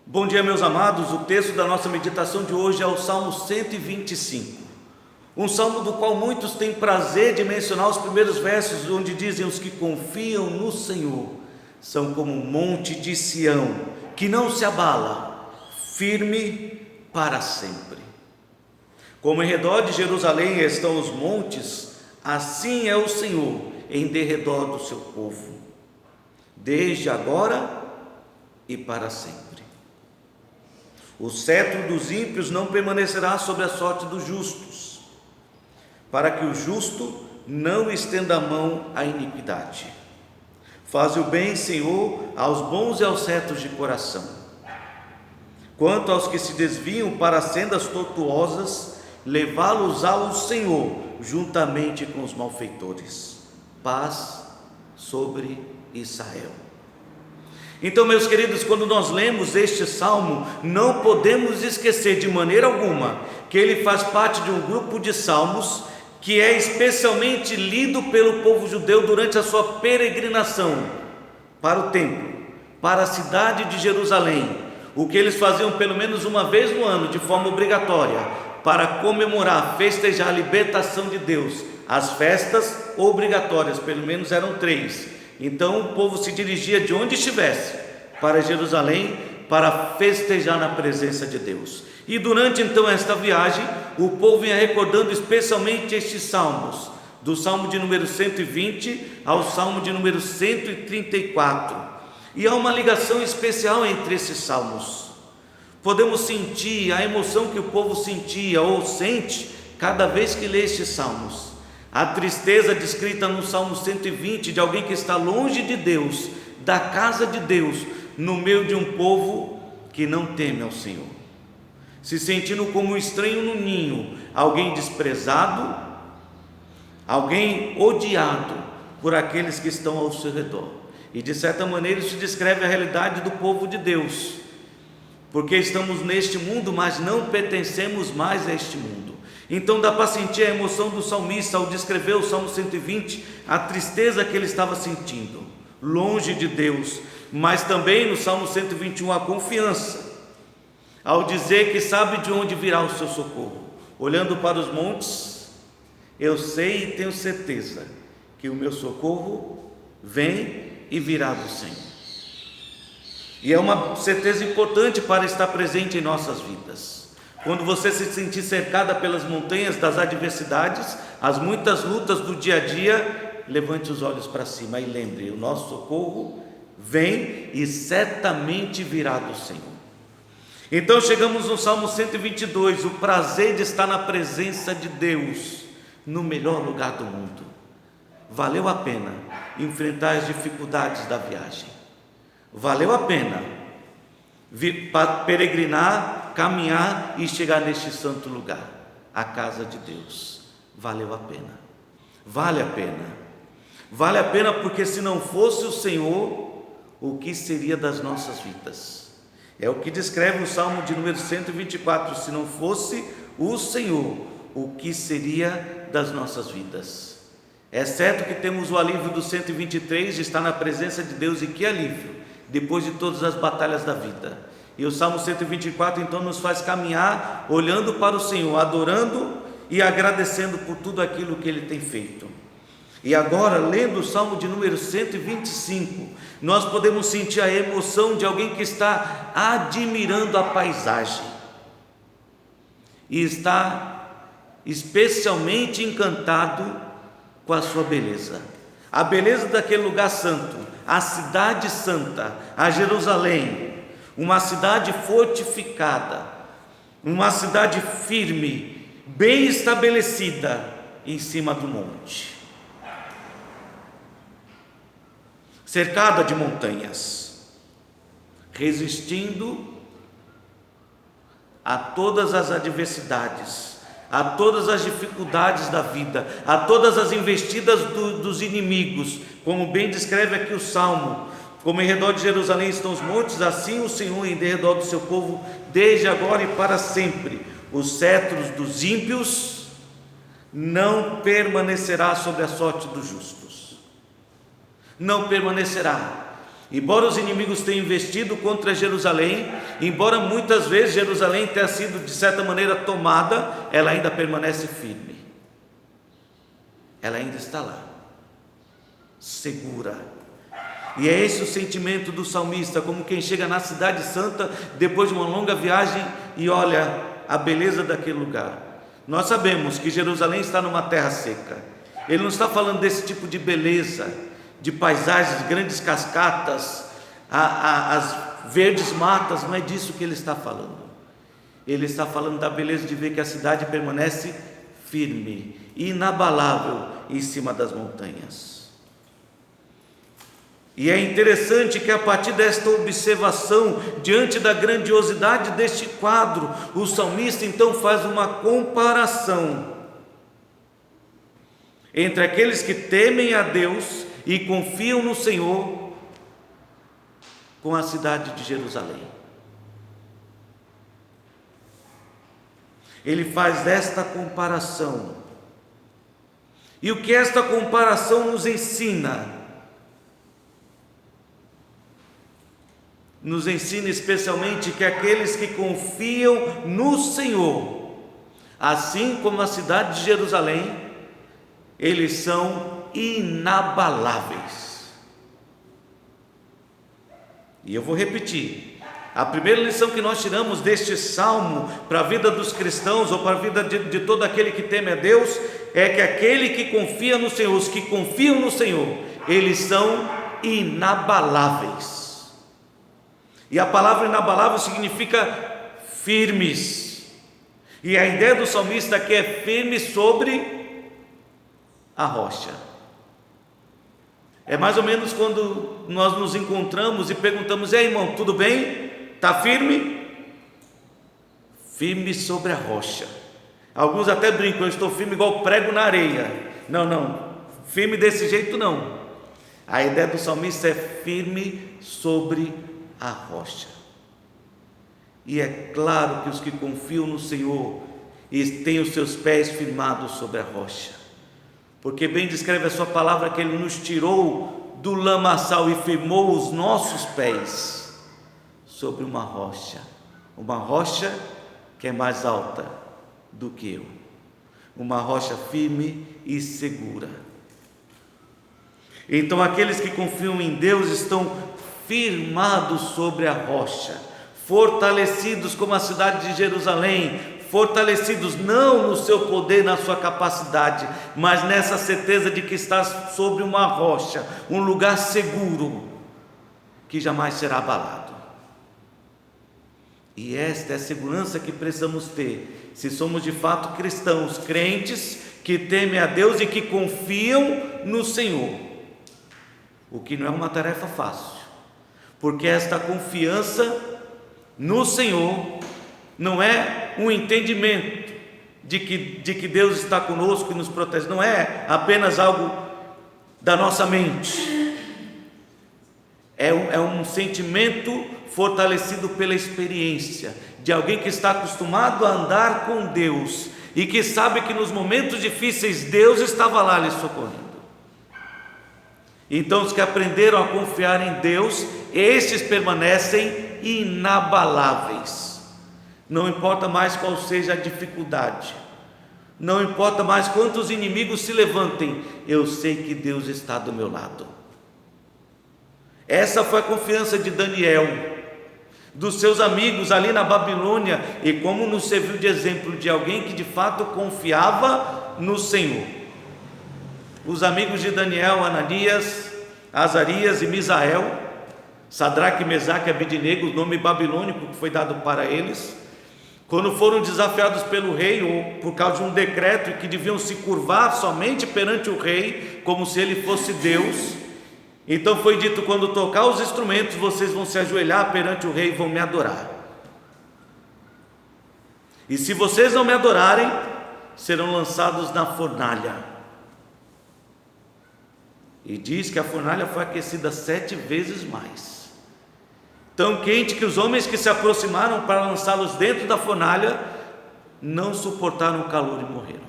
Bom dia, meus amados. O texto da nossa meditação de hoje é o Salmo 125, um salmo do qual muitos têm prazer de mencionar os primeiros versos, onde dizem: os que confiam no Senhor são como um monte de Sião, que não se abala, firme para sempre. Como em redor de Jerusalém estão os montes, assim é o Senhor em derredor do seu povo, desde agora e para sempre. O cetro dos ímpios não permanecerá sobre a sorte dos justos, para que o justo não estenda a mão à iniquidade. Faze o bem, Senhor, aos bons e aos retos de coração. Quanto aos que se desviam para sendas tortuosas, levá-los-á o Senhor, juntamente com os malfeitores. Paz sobre Israel. Então, meus queridos, quando nós lemos este salmo, não podemos esquecer de maneira alguma que ele faz parte de um grupo de salmos que é especialmente lido pelo povo judeu durante a sua peregrinação para o templo, para a cidade de Jerusalém, o que eles faziam pelo menos uma vez no ano, de forma obrigatória, para comemorar, festejar a libertação de Deus. As festas obrigatórias, pelo menos eram 3. Então o povo se dirigia de onde estivesse para Jerusalém para festejar na presença de Deus. E durante então esta viagem, o povo vinha recordando especialmente estes salmos, do salmo de número 120 ao salmo de número 134. E há uma ligação especial entre esses salmos. Podemos sentir a emoção que o povo sentia ou sente cada vez que lê estes salmos. A tristeza descrita no Salmo 120 de alguém que está longe de Deus, da casa de Deus, no meio de um povo que não teme ao Senhor, se sentindo como um estranho no ninho, alguém desprezado, alguém odiado por aqueles que estão ao seu redor. E de certa maneira isso descreve a realidade do povo de Deus, porque estamos neste mundo, mas não pertencemos mais a este mundo. Então dá para sentir a emoção do salmista ao descrever o Salmo 120, a tristeza que ele estava sentindo, longe de Deus, mas também no Salmo 121 a confiança, ao dizer que sabe de onde virá o seu socorro. Olhando para os montes, eu sei e tenho certeza que o meu socorro vem e virá do Senhor. E é uma certeza importante para estar presente em nossas vidas. Quando você se sentir cercada pelas montanhas das adversidades, as muitas lutas do dia a dia, levante os olhos para cima e lembre: o nosso socorro vem e certamente virá do Senhor. Então chegamos no Salmo 122, o prazer de estar na presença de Deus, no melhor lugar do mundo. Valeu a pena enfrentar as dificuldades da viagem, valeu a pena peregrinar, caminhar e chegar neste santo lugar, a casa de Deus. Valeu a pena, vale a pena, vale a pena, porque se não fosse o Senhor, o que seria das nossas vidas? É o que descreve o Salmo de número 124, se não fosse o Senhor, o que seria das nossas vidas? É certo que temos o alívio do 123 de estar na presença de Deus, e que alívio, depois de todas as batalhas da vida. E o Salmo 124 então nos faz caminhar olhando para o Senhor, adorando e agradecendo por tudo aquilo que Ele tem feito. E agora, lendo o Salmo de número 125, nós podemos sentir a emoção de alguém que está admirando a paisagem e está especialmente encantado com a sua beleza, a beleza daquele lugar santo, a cidade santa, a Jerusalém, uma cidade fortificada, uma cidade firme, bem estabelecida em cima do monte, cercada de montanhas, resistindo a todas as adversidades, a todas as dificuldades da vida, a todas as investidas dos inimigos, como bem descreve aqui o Salmo. Como em redor de Jerusalém estão os montes, assim o Senhor em derredor do seu povo, desde agora e para sempre. Os cetros dos ímpios não permanecerá sobre a sorte dos justos, não permanecerá. Embora os inimigos tenham investido contra Jerusalém, embora muitas vezes Jerusalém tenha sido de certa maneira tomada, ela ainda permanece firme. Ela ainda está lá, segura. E é esse o sentimento do salmista, como quem chega na cidade santa depois de uma longa viagem e olha a beleza daquele lugar. Nós sabemos que Jerusalém está numa terra seca. Ele não está falando desse tipo de beleza, de paisagens, grandes cascatas, as verdes matas, não é disso que ele está falando. Ele está falando da beleza de ver que a cidade permanece firme, inabalável em cima das montanhas. E é interessante que a partir desta observação, diante da grandiosidade deste quadro, o salmista então faz uma comparação entre aqueles que temem a Deus e confiam no Senhor com a cidade de Jerusalém. Ele faz esta comparação. E o que esta comparação nos ensina? Nos ensina especialmente que aqueles que confiam no Senhor, assim como a cidade de Jerusalém, eles são inabaláveis. E eu vou repetir: a primeira lição que nós tiramos deste salmo para a vida dos cristãos, ou para a vida de todo aquele que teme a Deus, é que aquele que confia no Senhor, os que confiam no Senhor, eles são inabaláveis. E a palavra inabalável significa firmes. E a ideia do salmista aqui é firme sobre a rocha. É mais ou menos quando nós nos encontramos e perguntamos: ei, irmão, tudo bem? Está firme? Firme sobre a rocha. Alguns até brincam: eu estou firme igual prego na areia. Não, firme desse jeito não. A ideia do salmista é firme sobre a rocha. E é claro que os que confiam no Senhor têm os seus pés firmados sobre a rocha, porque bem descreve a sua palavra que Ele nos tirou do lamaçal e firmou os nossos pés sobre uma rocha que é mais alta do que eu, uma rocha firme e segura. Então aqueles que confiam em Deus estão firmados sobre a rocha, fortalecidos como a cidade de Jerusalém, fortalecidos não no seu poder, na sua capacidade, mas nessa certeza de que está sobre uma rocha, um lugar seguro, que jamais será abalado. E esta é a segurança que precisamos ter, se somos de fato cristãos, crentes, que temem a Deus e que confiam no Senhor, o que não é uma tarefa fácil, porque esta confiança no Senhor não é um entendimento de que Deus está conosco e nos protege, não é apenas algo da nossa mente, é um sentimento fortalecido pela experiência de alguém que está acostumado a andar com Deus e que sabe que nos momentos difíceis Deus estava lá lhe socorrendo. Então os que aprenderam a confiar em Deus, estes permanecem inabaláveis. Não importa mais qual seja a dificuldade, não importa mais quantos inimigos se levantem, eu sei que Deus está do meu lado. Essa foi a confiança de Daniel, dos seus amigos ali na Babilônia, e como nos serviu de exemplo de alguém que de fato confiava no Senhor. Os amigos de Daniel, Ananias, Azarias e Misael, Sadraque, Mesaque e Abednego, o nome babilônico que foi dado para eles, quando foram desafiados pelo rei, ou por causa de um decreto que deviam se curvar somente perante o rei, como se ele fosse Deus, então foi dito: quando tocar os instrumentos, vocês vão se ajoelhar perante o rei e vão me adorar, e se vocês não me adorarem, serão lançados na fornalha. E diz que a fornalha foi aquecida 7 vezes mais, tão quente que os homens que se aproximaram para lançá-los dentro da fornalha não suportaram o calor e morreram.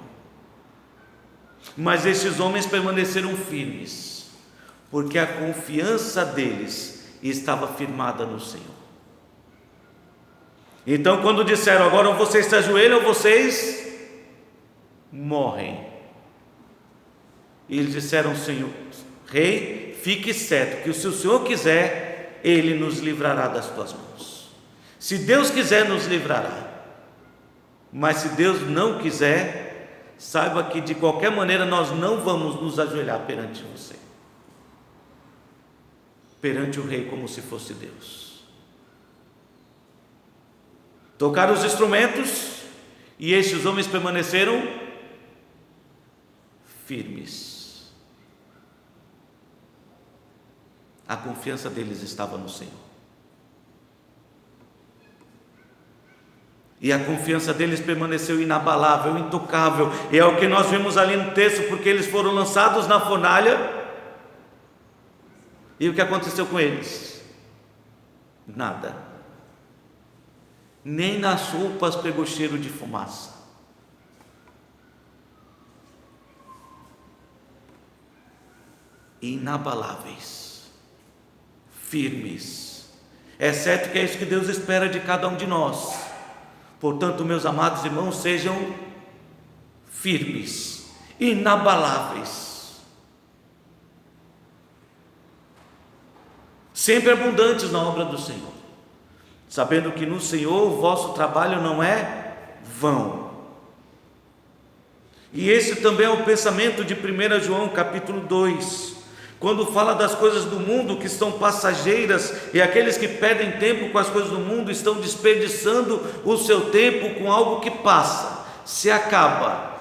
Mas estes homens permaneceram firmes, porque a confiança deles estava firmada no Senhor. Então, quando disseram: agora vocês se ajoelham ou vocês morrem, e eles disseram: Senhor, Rei, fique certo que se o Senhor quiser, Ele nos livrará das tuas mãos. Se Deus quiser, nos livrará. Mas se Deus não quiser, saiba que de qualquer maneira nós não vamos nos ajoelhar perante você, perante o Rei, como se fosse Deus. Tocaram os instrumentos e estes homens permaneceram firmes. A confiança deles estava no Senhor. E a confiança deles permaneceu inabalável, intocável. E é o que nós vimos ali no texto, porque eles foram lançados na fornalha. E o que aconteceu com eles? Nada. Nem nas roupas pegou cheiro de fumaça. Inabaláveis, firmes. É certo que é isso que Deus espera de cada um de nós. Portanto, meus amados irmãos, sejam firmes, inabaláveis, sempre abundantes na obra do Senhor, sabendo que no Senhor o vosso trabalho não é vão. E esse também é o pensamento de 1 João capítulo 2, quando fala das coisas do mundo que estão passageiras, e aqueles que perdem tempo com as coisas do mundo estão desperdiçando o seu tempo com algo que passa, se acaba,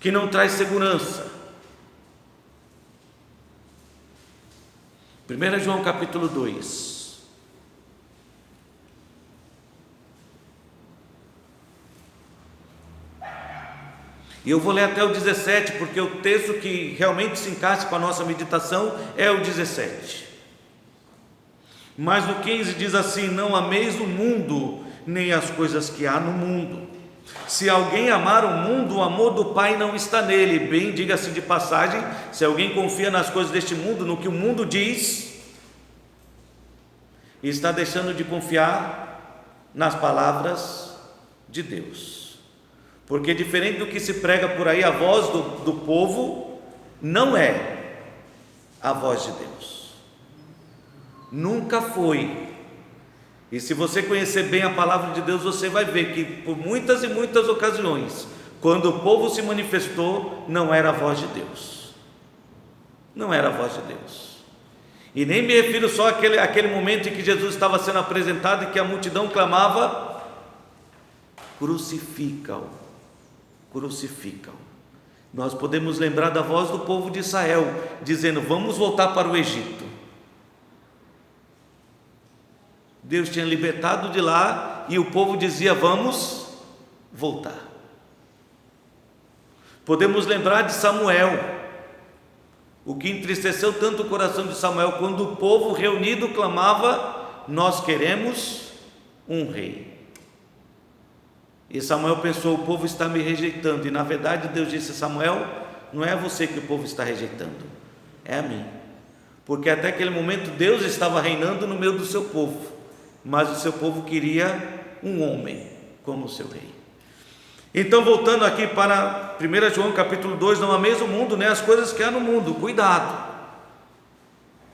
que não traz segurança. 1 João capítulo 2. E eu vou ler até o 17, porque o texto que realmente se encaixa com a nossa meditação é o 17. Mas no 15 diz assim: não ameis o mundo, nem as coisas que há no mundo. Se alguém amar o mundo, o amor do Pai não está nele. Bem, diga-se de passagem, se alguém confia nas coisas deste mundo, no que o mundo diz, está deixando de confiar nas palavras de Deus. Porque diferente do que se prega por aí, a voz do povo não é a voz de Deus. Nunca foi. E se você conhecer bem a palavra de Deus, você vai ver que por muitas e muitas ocasiões, quando o povo se manifestou, não era a voz de Deus. Não era a voz de Deus. E nem me refiro só àquele momento em que Jesus estava sendo apresentado e que a multidão clamava: crucifica-o. Crucificam. Nós podemos lembrar da voz do povo de Israel, dizendo: vamos voltar para o Egito. Deus tinha libertado de lá e o povo dizia: vamos voltar. Podemos lembrar de Samuel, o que entristeceu tanto o coração de Samuel, quando o povo reunido clamava: nós queremos um rei. E Samuel pensou: o povo está me rejeitando. E na verdade Deus disse a Samuel: não é a você que o povo está rejeitando, é a mim. Porque até aquele momento Deus estava reinando no meio do seu povo, mas o seu povo queria um homem como seu rei. Então, voltando aqui para 1 João capítulo 2, não ameis o mundo, nem as coisas que há no mundo. Cuidado,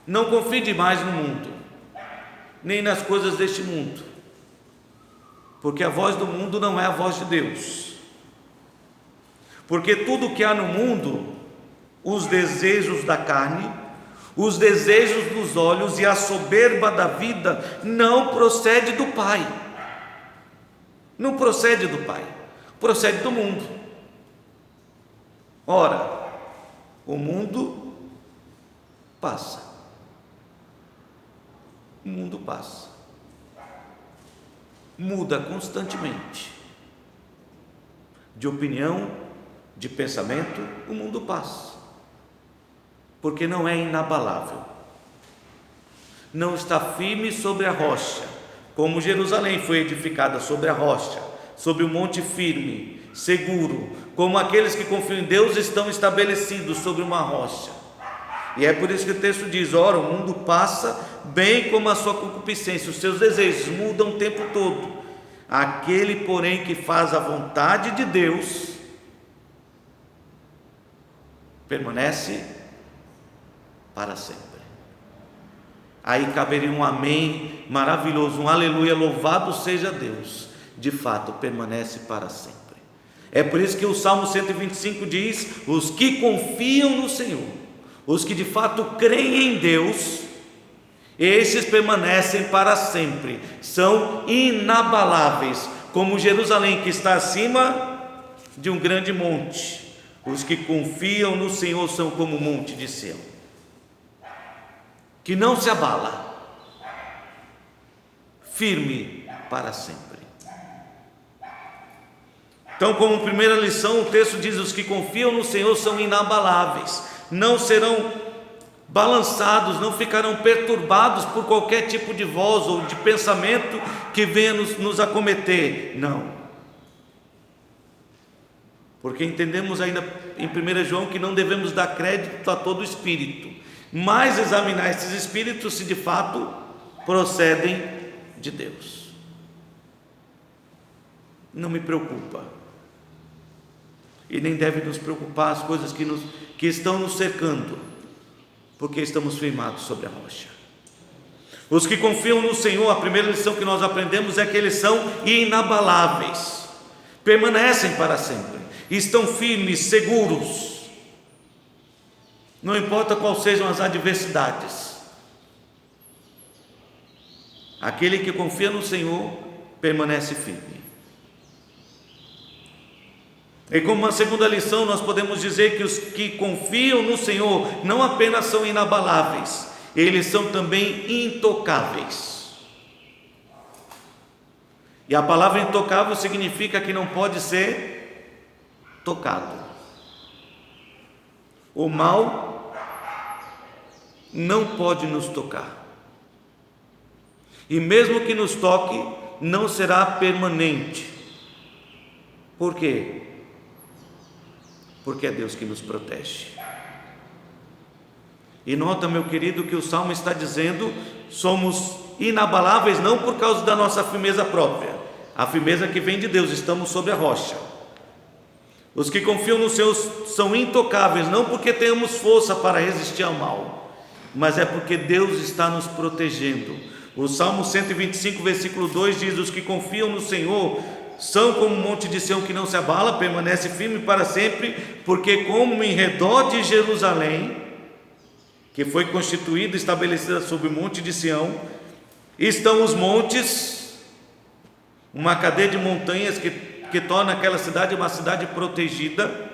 não confie demais no mundo, nem nas coisas deste mundo, porque a voz do mundo não é a voz de Deus. Porque tudo que há no mundo, os desejos da carne, os desejos dos olhos e a soberba da vida, não procede do Pai. Não procede do Pai, procede do mundo. Ora, o mundo passa. O mundo passa. Muda constantemente. De opinião, de pensamento, o mundo passa. Porque não é inabalável. Não está firme sobre a rocha, como Jerusalém foi edificada sobre a rocha, sobre o monte firme, seguro, como aqueles que confiam em Deus estão estabelecidos sobre uma rocha. E é por isso que o texto diz: ora, o mundo passa bem como a sua concupiscência, os seus desejos mudam o tempo todo. Aquele, porém, que faz a vontade de Deus, permanece para sempre. Aí caberia um amém maravilhoso, um aleluia, louvado seja Deus. De fato, permanece para sempre. É por isso que o Salmo 125 diz: os que confiam no Senhor, os que de fato creem em Deus, esses permanecem para sempre, são inabaláveis, como Jerusalém, que está acima de um grande monte. Os que confiam no Senhor são como o monte de Sião, que não se abala, firme para sempre. Então, como primeira lição, o texto diz: os que confiam no Senhor são inabaláveis, não serão balançados, não ficarão perturbados por qualquer tipo de voz ou de pensamento que venha nos acometer. Não, porque entendemos ainda em 1 João que não devemos dar crédito a todo espírito, mas examinar esses espíritos se de fato procedem de Deus. Não me preocupa, e nem deve nos preocupar as coisas que estão nos cercando, porque estamos firmados sobre a rocha. Os que confiam no Senhor, a primeira lição que nós aprendemos é que eles são inabaláveis, permanecem para sempre, estão firmes, seguros, não importa quais sejam as adversidades. Aquele que confia no Senhor permanece firme. E como uma segunda lição, nós podemos dizer que os que confiam no Senhor não apenas são inabaláveis, eles são também intocáveis. E a palavra intocável significa que não pode ser tocado. O mal não pode nos tocar, e mesmo que nos toque, não será permanente. Por quê? Porque é Deus que nos protege. E nota, meu querido, que o Salmo está dizendo: somos inabaláveis não por causa da nossa firmeza própria, a firmeza que vem de Deus, estamos sobre a rocha. Os que confiam no Senhor são intocáveis, não porque tenhamos força para resistir ao mal, mas é porque Deus está nos protegendo. O Salmo 125, versículo 2 diz: os que confiam no Senhor são como um monte de Sião que não se abala, permanece firme para sempre, porque como em redor de Jerusalém, que foi constituída, estabelecida sobre o monte de Sião, estão os montes, uma cadeia de montanhas que torna aquela cidade uma cidade protegida.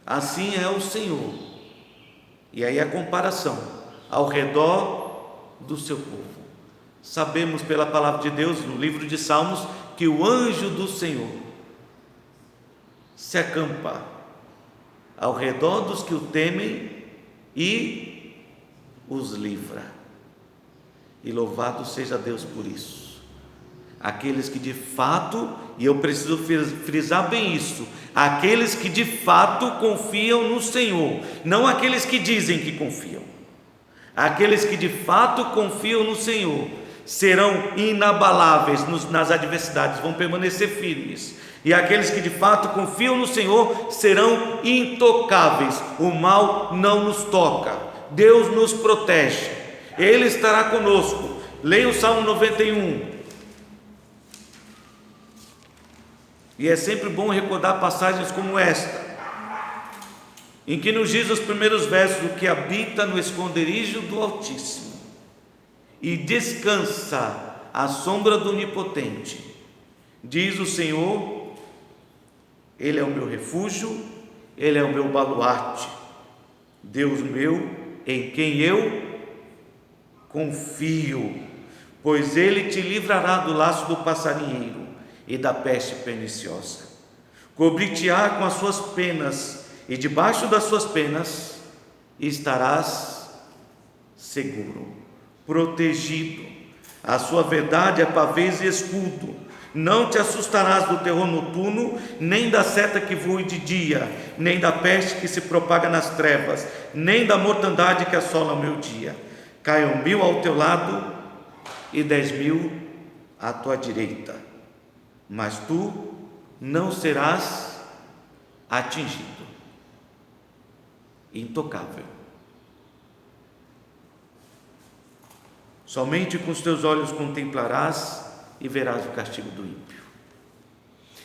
Assim é o Senhor. E aí a comparação, ao redor do seu povo. Sabemos pela palavra de Deus, no livro de Salmos, que o anjo do Senhor se acampa ao redor dos que o temem e os livra. E louvado seja Deus por isso. Aqueles que de fato, e eu preciso frisar bem isso, aqueles que de fato confiam no Senhor, não aqueles que dizem que confiam. Aqueles que de fato confiam no Senhor serão inabaláveis nas adversidades, vão permanecer firmes. E aqueles que de fato confiam no Senhor serão intocáveis. O mal não nos toca, Deus nos protege, Ele estará conosco. Leia o Salmo 91. E é sempre bom recordar passagens como esta, em que nos diz os primeiros versos: o que habita no esconderijo do Altíssimo e descansa à sombra do Onipotente, diz o Senhor, Ele é o meu refúgio, Ele é o meu baluarte, Deus meu, em quem eu confio, pois Ele te livrará do laço do passarinheiro e da peste perniciosa. Cobrir-te-á com as suas penas, e debaixo das suas penas estarás seguro, protegido. A sua verdade é pavês e escudo. Não te assustarás do terror noturno, nem da seta que voe de dia, nem da peste que se propaga nas trevas, nem da mortandade que assola o meu dia. Caiam 1000 ao teu lado e 10.000 à tua direita, mas tu não serás atingido. Intocável. Somente com os teus olhos contemplarás e verás o castigo do ímpio.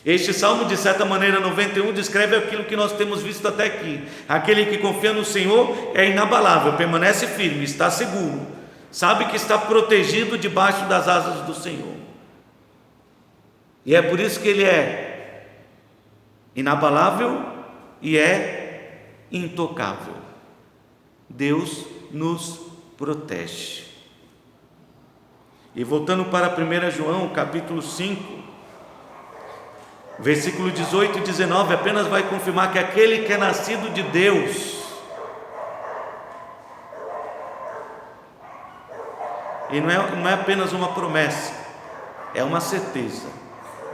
Este salmo, de certa maneira, 91, descreve aquilo que nós temos visto até aqui. Aquele que confia no Senhor é inabalável, permanece firme, está seguro, sabe que está protegido debaixo das asas do Senhor. E é por isso que ele é inabalável e é intocável. Deus nos protege. E voltando para 1 João, capítulo 5, versículo 18 e 19, apenas vai confirmar que aquele que é nascido de Deus, e não é apenas uma promessa, é uma certeza,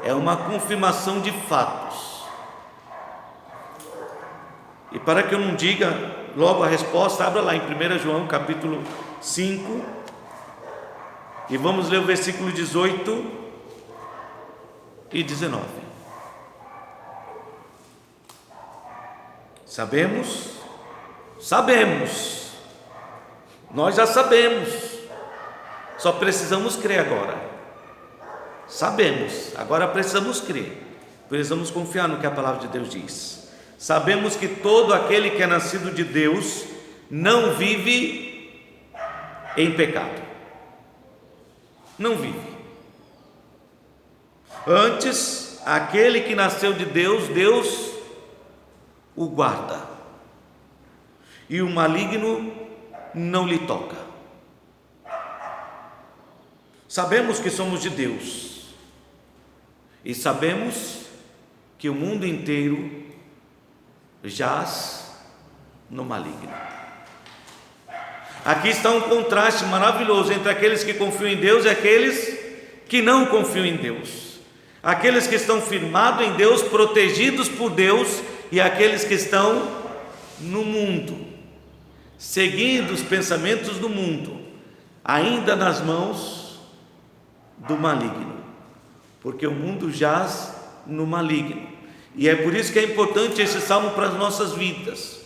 é uma confirmação de fatos. E para que eu não diga logo a resposta, abra lá em 1 João, capítulo 5, e vamos ler o versículo 18 e 19. Sabemos, nós já sabemos, só precisamos crer agora. Sabemos, agora precisamos crer, precisamos confiar no que a palavra de Deus diz. Sabemos que todo aquele que é nascido de Deus não vive em pecado. Não vive. Antes, aquele que nasceu de Deus, Deus o guarda, e o maligno não lhe toca. Sabemos que somos de Deus, e sabemos que o mundo inteiro jaz no maligno. Aqui está um contraste maravilhoso entre aqueles que confiam em Deus e aqueles que não confiam em Deus. Aqueles que estão firmados em Deus, protegidos por Deus, e aqueles que estão no mundo, seguindo os pensamentos do mundo, ainda nas mãos do maligno, porque o mundo jaz no maligno. E é por isso que é importante esse salmo para as nossas vidas,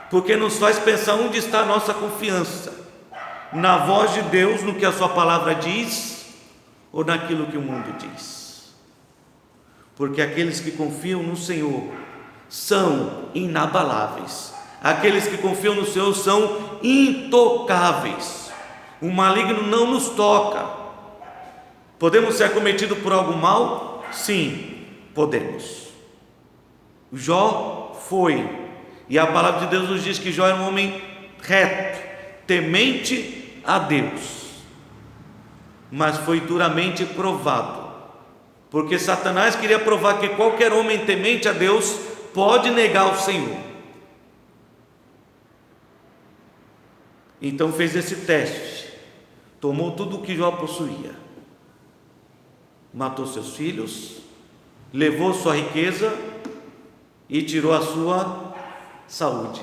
porque nos faz pensar onde está a nossa confiança, na voz de Deus, no que a sua palavra diz, ou naquilo que o mundo diz. Porque aqueles que confiam no Senhor são inabaláveis, aqueles que confiam no Senhor são intocáveis. O maligno não nos toca. Podemos ser acometidos por algo mal? Sim, podemos. Jó foi, e a palavra de Deus nos diz que Jó era um homem reto, temente a Deus, mas foi duramente provado, porque Satanás queria provar que qualquer homem temente a Deus pode negar o Senhor. Então fez esse teste, tomou tudo o que Jó possuía, matou seus filhos, levou sua riqueza e tirou a sua saúde.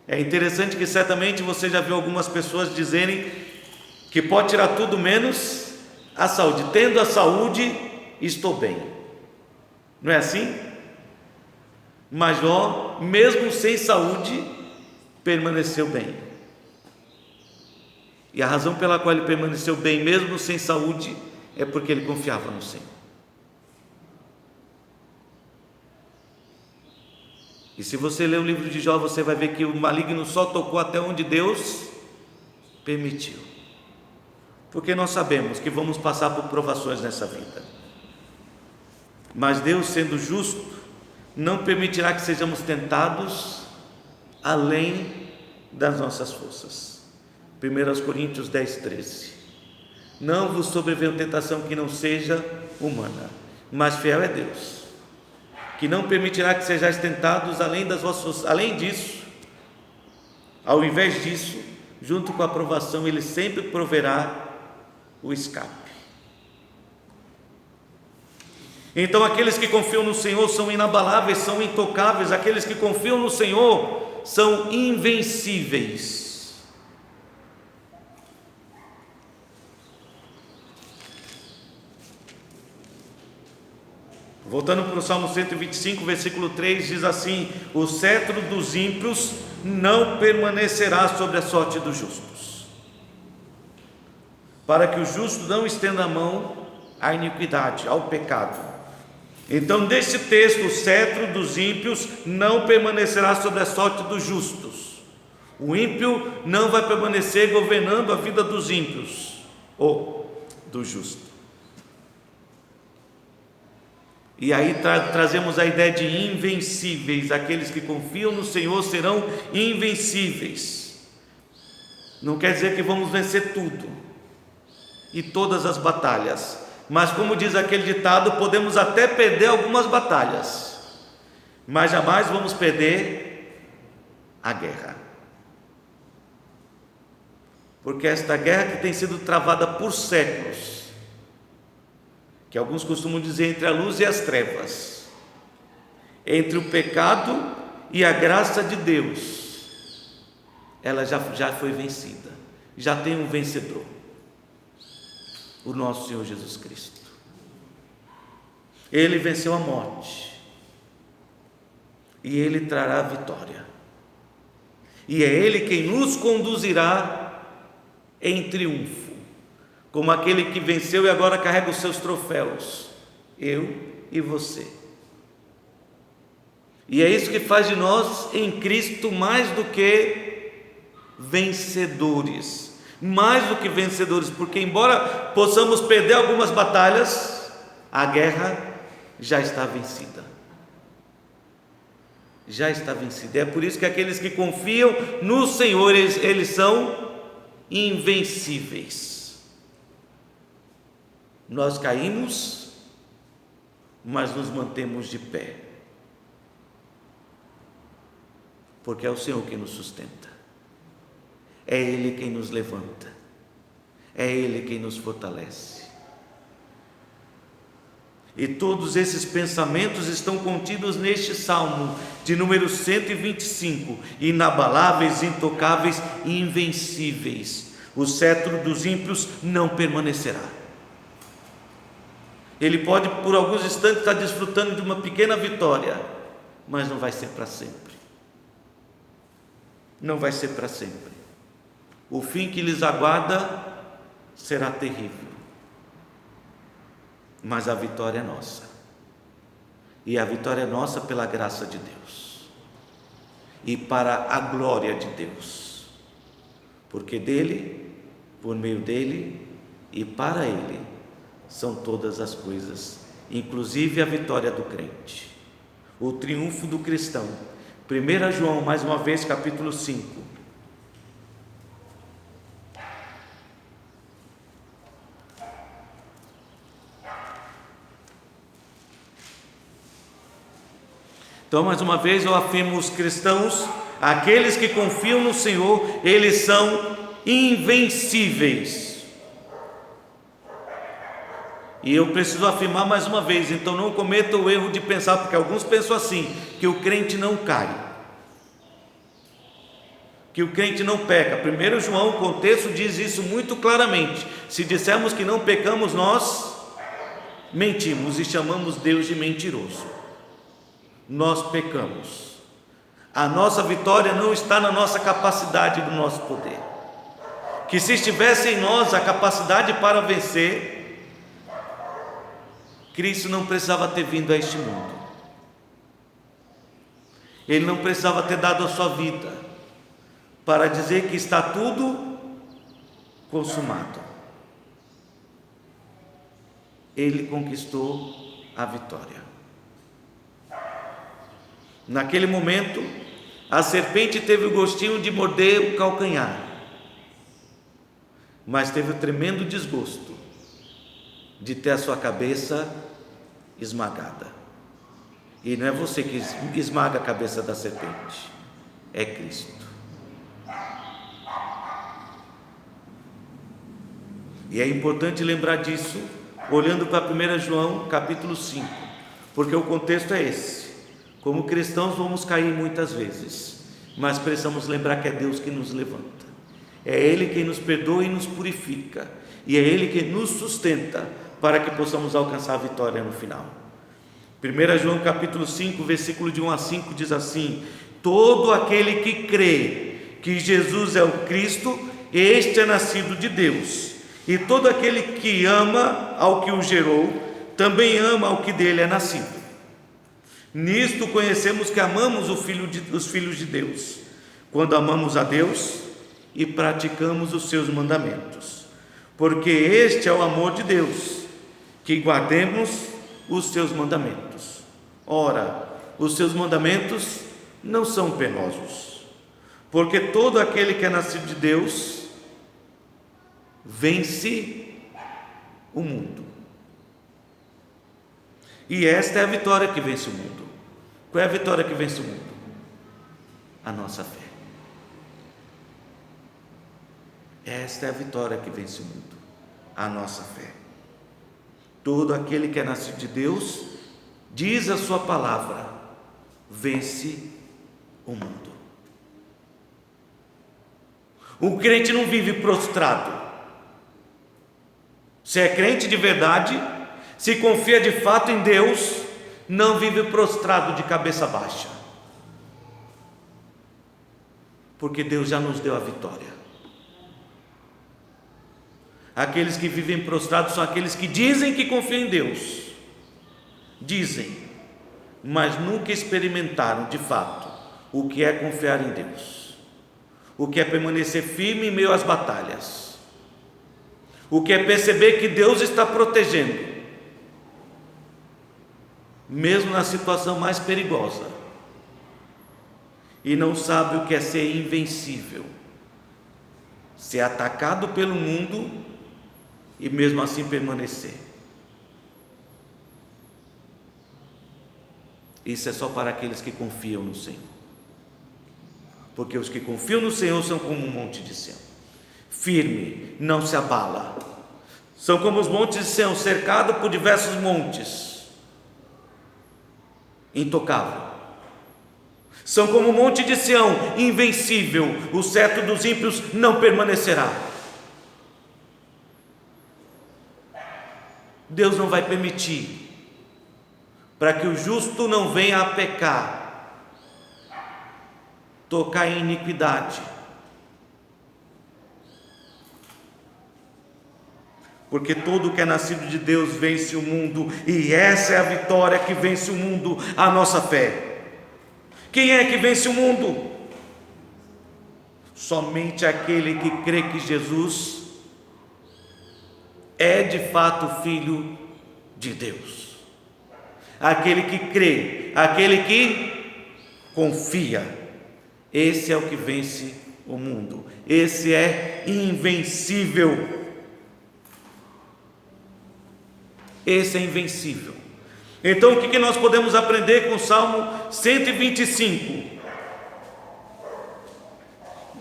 É interessante que certamente você já viu algumas pessoas dizerem que pode tirar tudo menos a saúde. Tendo a saúde, estou bem. Não é assim? Mas Jó, mesmo sem saúde, permaneceu bem. E a razão pela qual ele permaneceu bem, mesmo sem saúde, é porque ele confiava no Senhor. E se você ler o livro de Jó, você vai ver que o maligno só tocou até onde Deus permitiu. Porque nós sabemos que vamos passar por provações nessa vida. Mas Deus, sendo justo, não permitirá que sejamos tentados além das nossas forças. 1 Coríntios 10, 13. Não vos sobreveio tentação que não seja humana, mas fiel é Deus, que não permitirá que sejais tentados além das vossas forças. Além disso, ao invés disso, junto com a aprovação, Ele sempre proverá o escape. Então aqueles que confiam no Senhor são inabaláveis, são intocáveis. Aqueles que confiam no Senhor são invencíveis. Voltando para o Salmo 125, versículo 3, diz assim: o cetro dos ímpios não permanecerá sobre a sorte dos justos, para que o justo não estenda a mão à iniquidade, ao pecado. Então, deste texto, o cetro dos ímpios não permanecerá sobre a sorte dos justos. O ímpio não vai permanecer governando a vida dos ímpios ou do justo. E aí trazemos a ideia de invencíveis. Aqueles que confiam no Senhor serão invencíveis. Não quer dizer que vamos vencer tudo e todas as batalhas, mas como diz aquele ditado, podemos até perder algumas batalhas, mas jamais vamos perder a guerra, porque esta guerra que tem sido travada por séculos, que alguns costumam dizer entre a luz e as trevas, entre o pecado e a graça de Deus, ela já foi vencida, já tem um vencedor, o nosso Senhor Jesus Cristo. Ele venceu a morte e Ele trará a vitória, e é Ele quem nos conduzirá em triunfo, como aquele que venceu e agora carrega os seus troféus, eu e você. E é isso que faz de nós em Cristo mais do que vencedores, porque embora possamos perder algumas batalhas, a guerra já está vencida. É por isso que aqueles que confiam no Senhor, eles são invencíveis. Nós caímos, mas nos mantemos de pé, porque é o Senhor quem nos sustenta, é Ele quem nos levanta, é Ele quem nos fortalece. E todos esses pensamentos estão contidos neste Salmo de número 125, inabaláveis, intocáveis e invencíveis. O cetro dos ímpios não permanecerá. Ele pode por alguns instantes estar desfrutando de uma pequena vitória, mas não vai ser para sempre. Não vai ser para sempre. O fim que lhes aguarda será terrível, mas a vitória é nossa, e a vitória é nossa pela graça de Deus e para a glória de Deus, porque dele, por meio dele e para ele são todas as coisas, inclusive a vitória do crente, o triunfo do cristão. 1 João, mais uma vez, capítulo 5. Então, mais uma vez, eu afirmo: os cristãos, aqueles que confiam no Senhor, eles são invencíveis. E eu preciso afirmar mais uma vez, então não cometa o erro de pensar, porque alguns pensam assim, que o crente não cai, que o crente não peca. 1 João, o contexto diz isso muito claramente: se dissermos que não pecamos, nós mentimos e chamamos Deus de mentiroso. Nós pecamos. A nossa vitória não está na nossa capacidade, no nosso poder, que se estivesse em nós a capacidade para vencer, Cristo não precisava ter vindo a este mundo, Ele não precisava ter dado a sua vida para dizer que está tudo consumado. Ele conquistou a vitória. Naquele momento, a serpente teve o gostinho de morder o calcanhar, mas teve o tremendo desgosto de ter a sua cabeça esmagada. E não é você que esmaga a cabeça da serpente, é Cristo. E é importante lembrar disso, olhando para 1 João capítulo 5. porque o contexto é esse. Como cristãos vamos cair muitas vezes, mas precisamos lembrar que é Deus que nos levanta, é Ele quem nos perdoa e nos purifica, e é Ele quem nos sustenta para que possamos alcançar a vitória no final. 1 João capítulo 5, versículo de 1 a 5 diz assim: todo aquele que crê que Jesus é o Cristo, este é nascido de Deus, e todo aquele que ama ao que o gerou, também ama ao que dele é nascido. Nisto conhecemos que amamos os filhos de Deus, quando amamos a Deus e praticamos os seus mandamentos, porque este é o amor de Deus, que guardemos os seus mandamentos. Ora, os seus mandamentos não são penosos, porque todo aquele que é nascido de Deus vence o mundo. E esta é a vitória que vence o mundo. Qual é a vitória que vence o mundo? A nossa fé. Esta é a vitória que vence o mundo, a nossa fé. Todo aquele que é nascido de Deus, diz a sua palavra, vence o mundo. O crente não vive prostrado. Se é crente de verdade, se confia de fato em Deus, não vive prostrado de cabeça baixa, porque Deus já nos deu a vitória. Aqueles que vivem prostrados são aqueles que dizem que confiam em Deus, dizem, mas nunca experimentaram de fato o que é confiar em Deus, o que é permanecer firme em meio às batalhas, o que é perceber que Deus está protegendo, mesmo na situação mais perigosa, e não sabe o que é ser invencível, ser atacado pelo mundo e mesmo assim permanecer. Isso é só para aqueles que confiam no Senhor, porque os que confiam no Senhor são como um monte de Sião, firme, não se abala. São como os montes de Sião, cercado por diversos montes, intocável. São como o monte de Sião, invencível, o cetro dos ímpios não permanecerá. Deus não vai permitir, para que o justo não venha a pecar, tocar em iniquidade, porque todo que é nascido de Deus vence o mundo, e essa é a vitória que vence o mundo, a nossa fé. Quem é que vence o mundo? Somente aquele que crê que Jesus é de fato Filho de Deus, aquele que crê, aquele que confia, esse é o que vence o mundo, esse é invencível. Esse é invencível. Então o que nós podemos aprender com o Salmo 125?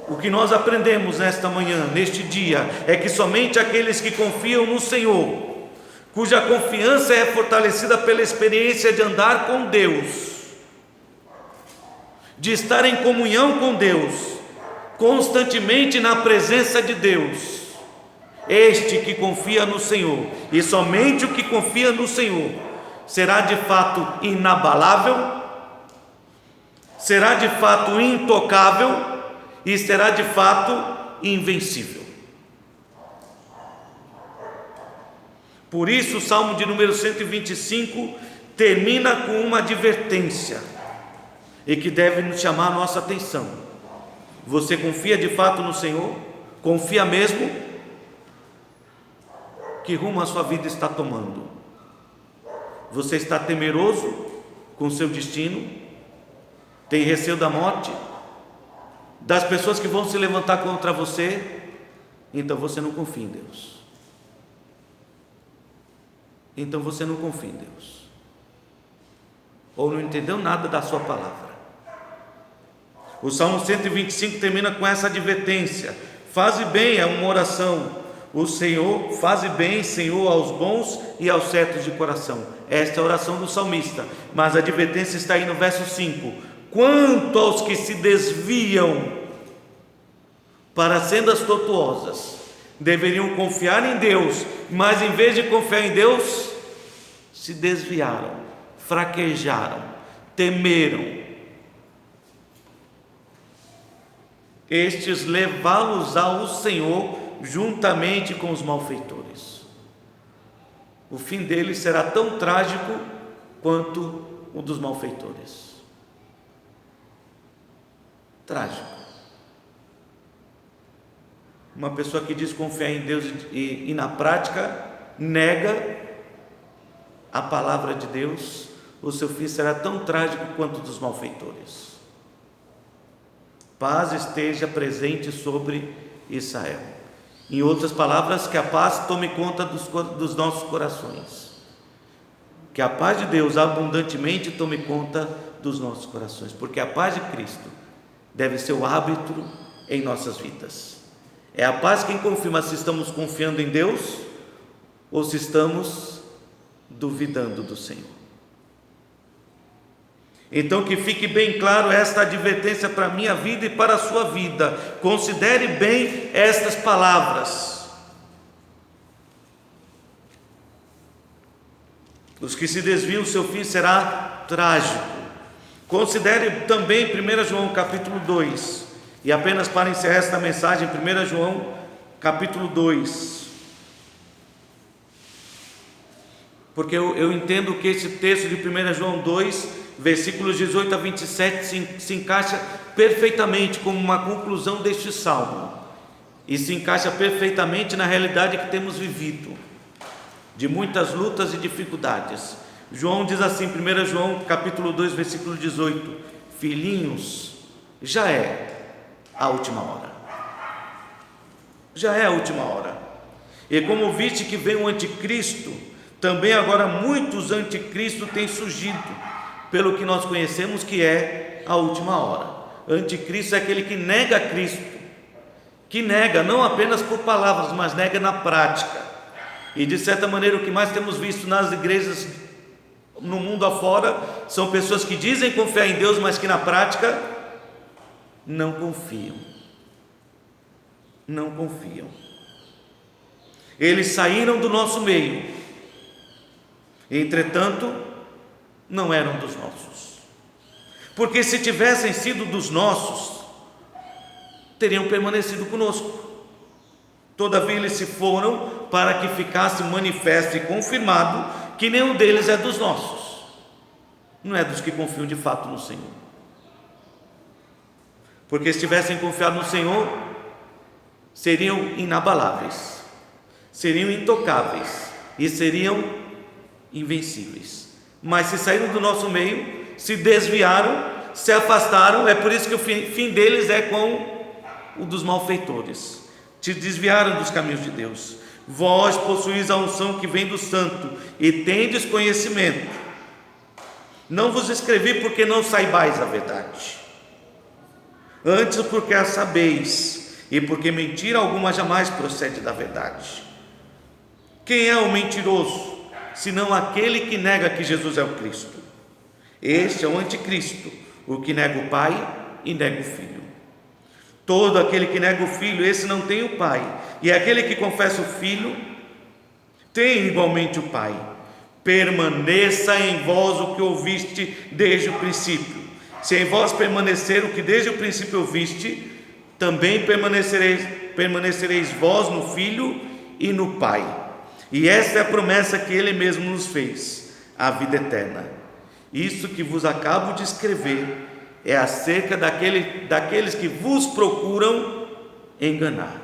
O que nós aprendemos nesta manhã, neste dia, é que somente aqueles que confiam no Senhor, cuja confiança é fortalecida pela experiência de andar com Deus, de estar em comunhão com Deus, constantemente na presença de Deus, este que confia no Senhor, e somente o que confia no Senhor, será de fato inabalável, será de fato intocável e será de fato invencível. Por isso o Salmo de número 125 termina com uma advertência, e que deve nos chamar a nossa atenção. Você confia de fato no Senhor? Confia mesmo? Que rumo a sua vida está tomando? Você está temeroso com o seu destino? Tem receio da morte? Das pessoas que vão se levantar contra você? Então você não confia em Deus. Então você não confia em Deus, ou não entendeu nada da sua palavra. O Salmo 125 termina com essa advertência. Faze bem, é uma oração. O Senhor, faze bem, Senhor, aos bons e aos certos de coração. Esta é a oração do salmista, mas a advertência está aí no verso 5: quanto aos que se desviam para sendas tortuosas, deveriam confiar em Deus, mas em vez de confiar em Deus, se desviaram, fraquejaram, temeram. Estes levá-los ao Senhor juntamente com os malfeitores. O fim deles será tão trágico quanto o dos malfeitores. Trágico. Uma pessoa que diz confiar em Deus e na prática nega a palavra de Deus, o seu fim será tão trágico quanto o dos malfeitores. Paz esteja presente sobre Israel. Em outras palavras, que a paz tome conta dos nossos corações. Que a paz de Deus abundantemente tome conta dos nossos corações, porque a paz de Cristo deve ser o árbitro em nossas vidas. É a paz quem confirma se estamos confiando em Deus ou se estamos duvidando do Senhor. Então, que fique bem claro esta advertência para a minha vida e para a sua vida. Considere bem estas palavras. Os que se desviam, seu fim será trágico. Considere também 1 João capítulo 2. E apenas para encerrar esta mensagem, 1 João capítulo 2. Porque eu entendo que esse texto de 1 João 2, versículos 18 a 27, se encaixa perfeitamente como uma conclusão deste salmo, e se encaixa perfeitamente na realidade que temos vivido, de muitas lutas e dificuldades. João diz assim, 1 João capítulo 2, versículo 18: filhinhos, já é a última hora. Já é a última hora. E como viste que vem o anticristo, também agora muitos anticristos têm surgido, pelo que nós conhecemos que é a última hora. Anticristo é aquele que nega Cristo, que nega não apenas por palavras, mas nega na prática. E de certa maneira o que mais temos visto nas igrejas no mundo afora são pessoas que dizem confiar em Deus, mas que na prática não confiam. Não confiam. Eles saíram do nosso meio, entretanto não eram dos nossos, porque se tivessem sido dos nossos, teriam permanecido conosco. Todavia eles se foram para que ficasse manifesto e confirmado que nenhum deles é dos nossos, não é dos que confiam de fato no Senhor. Porque se tivessem confiado no Senhor, seriam inabaláveis, seriam intocáveis e seriam invencíveis. Mas se saíram do nosso meio, se desviaram, se afastaram, é por isso que o fim deles é com o dos malfeitores. Se desviaram dos caminhos de Deus. Vós possuís a unção que vem do Santo e tendes conhecimento. Não vos escrevi porque não saibais a verdade, antes porque a sabeis, e porque mentira alguma jamais procede da verdade. Quem é o mentiroso, senão aquele que nega que Jesus é o Cristo? Este é o anticristo, o que nega o Pai e nega o Filho. Todo aquele que nega o Filho, esse não tem o Pai, e aquele que confessa o Filho, tem igualmente o Pai. Permaneça em vós o que ouviste desde o princípio. Se em vós permanecer o que desde o princípio ouviste, também permanecereis vós no Filho e no Pai. E esta é a promessa que Ele mesmo nos fez, a vida eterna. Isso que vos acabo de escrever é acerca daqueles que vos procuram enganar.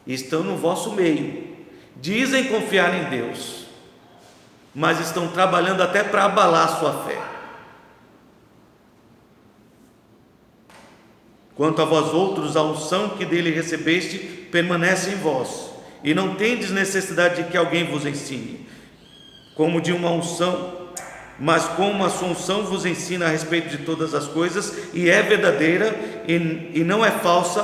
Estão no vosso meio, dizem confiar em Deus, mas estão trabalhando até para abalar a sua fé. Quanto a vós outros, a unção que dele recebeste permanece em vós, e não tendes necessidade de que alguém vos ensine, como de uma unção, mas como a sua unção vos ensina a respeito de todas as coisas, e é verdadeira e não é falsa,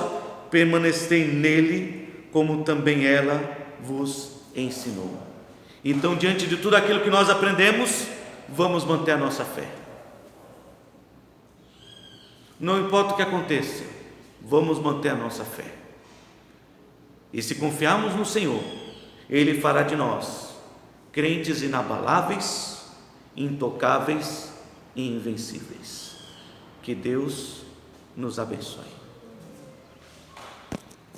permanecei nele, como também ela vos ensinou. Então, diante de tudo aquilo que nós aprendemos, vamos manter a nossa fé. Não importa o que aconteça, vamos manter a nossa fé. E se confiarmos no Senhor, Ele fará de nós crentes inabaláveis, intocáveis e invencíveis. Que Deus nos abençoe.